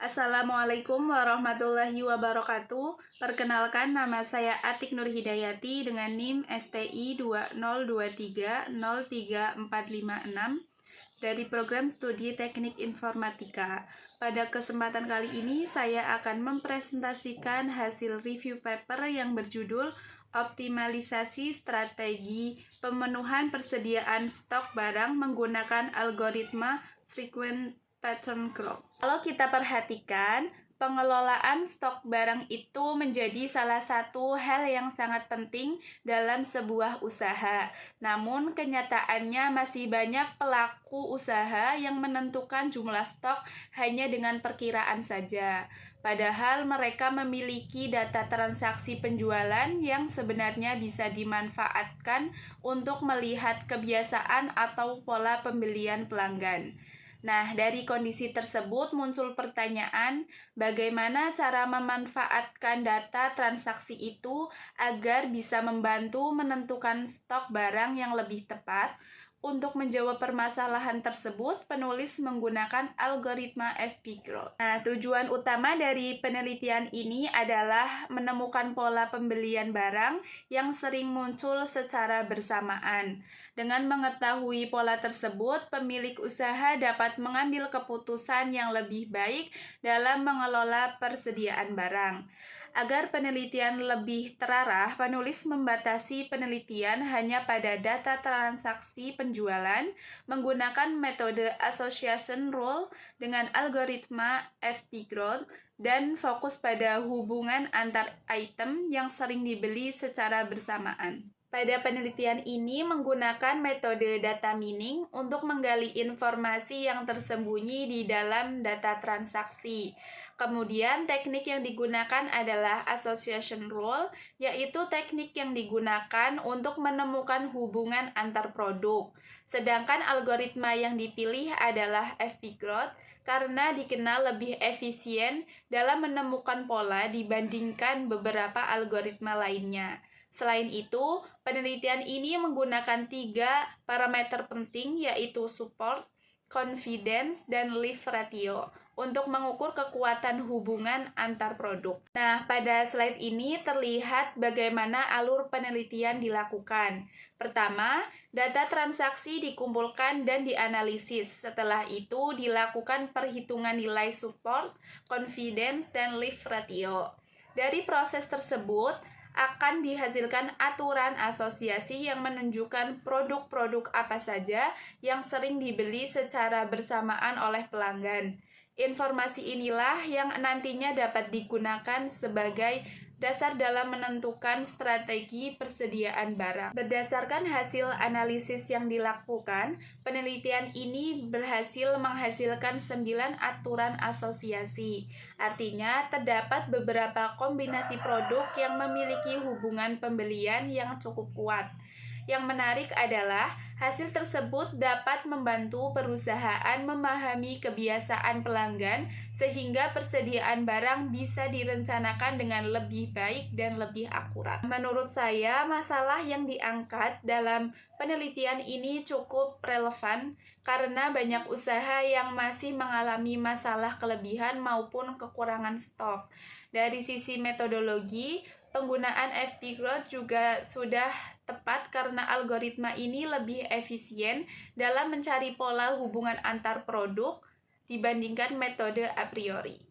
Assalamualaikum warahmatullahi wabarakatuh. Perkenalkan, nama saya Atik Nur Hidayati dengan NIM STI 202303456 dari program studi Teknik Informatika. Pada kesempatan kali ini saya akan mempresentasikan hasil review paper yang berjudul Optimalisasi Strategi Pemenuhan Persediaan Stok Barang Menggunakan Algoritma Frequent Pattern Growth. Kalau kita perhatikan, pengelolaan stok barang itu menjadi salah satu hal yang sangat penting dalam sebuah usaha. Namun, kenyataannya masih banyak pelaku usaha yang menentukan jumlah stok hanya dengan perkiraan saja. Padahal mereka memiliki data transaksi penjualan yang sebenarnya bisa dimanfaatkan untuk melihat kebiasaan atau pola pembelian pelanggan. Nah, dari kondisi tersebut muncul pertanyaan, bagaimana cara memanfaatkan data transaksi itu agar bisa membantu menentukan stok barang yang lebih tepat. Untuk menjawab permasalahan tersebut, penulis menggunakan algoritma FP-Growth. Nah, tujuan utama dari penelitian ini adalah menemukan pola pembelian barang yang sering muncul secara bersamaan. Dengan mengetahui pola tersebut, pemilik usaha dapat mengambil keputusan yang lebih baik dalam mengelola persediaan barang. Agar penelitian lebih terarah, penulis membatasi penelitian hanya pada data transaksi penjualan menggunakan metode association rule dengan algoritma FP-Growth dan fokus pada hubungan antar item yang sering dibeli secara bersamaan. Pada penelitian ini menggunakan metode data mining untuk menggali informasi yang tersembunyi di dalam data transaksi. Kemudian teknik yang digunakan adalah association rule, yaitu teknik yang digunakan untuk menemukan hubungan antar produk. Sedangkan algoritma yang dipilih adalah FP-Growth karena dikenal lebih efisien dalam menemukan pola dibandingkan beberapa algoritma lainnya. Selain itu, penelitian ini menggunakan 3 parameter penting yaitu support, confidence, dan leave ratio untuk mengukur kekuatan hubungan antar produk. Nah, pada slide ini terlihat bagaimana alur penelitian dilakukan. Pertama, data transaksi dikumpulkan dan dianalisis. Setelah itu, dilakukan perhitungan nilai support, confidence, dan leave ratio. Dari proses tersebut, akan dihasilkan aturan asosiasi yang menunjukkan produk-produk apa saja yang sering dibeli secara bersamaan oleh pelanggan. Informasi inilah yang nantinya dapat digunakan sebagai dasar dalam menentukan strategi persediaan barang. Berdasarkan hasil analisis yang dilakukan, penelitian ini berhasil menghasilkan 9 aturan asosiasi. Artinya, terdapat beberapa kombinasi produk yang memiliki hubungan pembelian yang cukup kuat. Yang menarik adalah hasil tersebut dapat membantu perusahaan memahami kebiasaan pelanggan sehingga persediaan barang bisa direncanakan dengan lebih baik dan lebih akurat. Menurut saya, masalah yang diangkat dalam penelitian ini cukup relevan karena banyak usaha yang masih mengalami masalah kelebihan maupun kekurangan stok. Dari sisi metodologi, penggunaan FP-Growth juga sudah tepat karena algoritma ini lebih efisien dalam mencari pola hubungan antar produk dibandingkan metode a priori.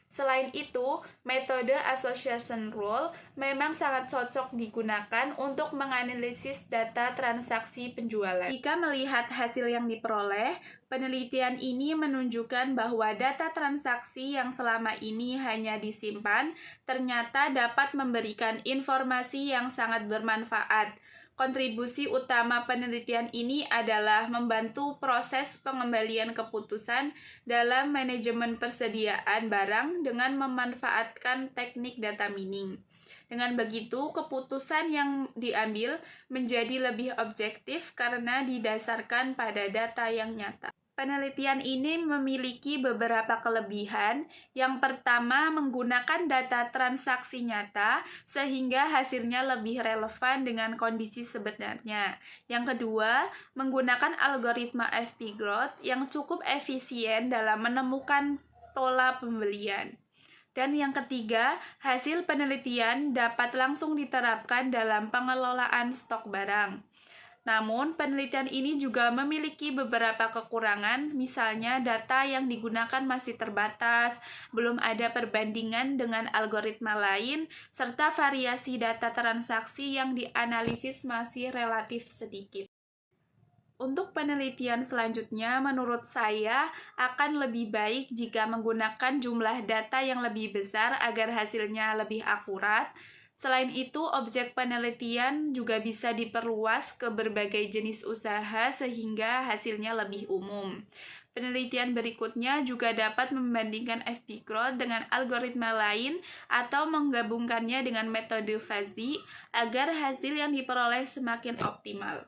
Selain itu, metode association rule memang sangat cocok digunakan untuk menganalisis data transaksi penjualan. Jika melihat hasil yang diperoleh, penelitian ini menunjukkan bahwa data transaksi yang selama ini hanya disimpan ternyata dapat memberikan informasi yang sangat bermanfaat. Kontribusi utama penelitian ini adalah membantu proses pengembalian keputusan dalam manajemen persediaan barang dengan memanfaatkan teknik data mining. Dengan begitu, keputusan yang diambil menjadi lebih objektif karena didasarkan pada data yang nyata. Penelitian ini memiliki beberapa kelebihan. Yang pertama, menggunakan data transaksi nyata sehingga hasilnya lebih relevan dengan kondisi sebenarnya. Yang kedua, menggunakan algoritma FP-Growth yang cukup efisien dalam menemukan pola pembelian. Dan yang ketiga, hasil penelitian dapat langsung diterapkan dalam pengelolaan stok barang. Namun, penelitian ini juga memiliki beberapa kekurangan, misalnya data yang digunakan masih terbatas, belum ada perbandingan dengan algoritma lain, serta variasi data transaksi yang dianalisis masih relatif sedikit. Untuk penelitian selanjutnya, menurut saya akan lebih baik jika menggunakan jumlah data yang lebih besar agar hasilnya lebih akurat. Selain itu, objek penelitian juga bisa diperluas ke berbagai jenis usaha sehingga hasilnya lebih umum. Penelitian berikutnya juga dapat membandingkan FP Growth dengan algoritma lain atau menggabungkannya dengan metode fuzzy agar hasil yang diperoleh semakin optimal.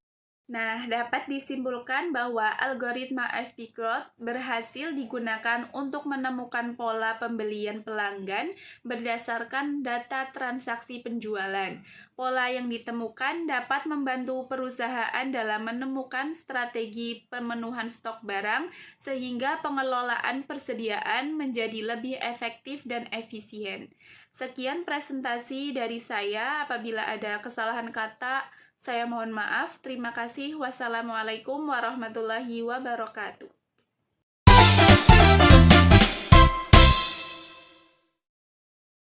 Nah, dapat disimpulkan bahwa algoritma FP Growth berhasil digunakan untuk menemukan pola pembelian pelanggan berdasarkan data transaksi penjualan. Pola yang ditemukan dapat membantu perusahaan dalam menemukan strategi pemenuhan stok barang sehingga pengelolaan persediaan menjadi lebih efektif dan efisien. Sekian presentasi dari saya. Apabila ada kesalahan kata, saya mohon maaf. Terima kasih. Wassalamualaikum warahmatullahi wabarakatuh.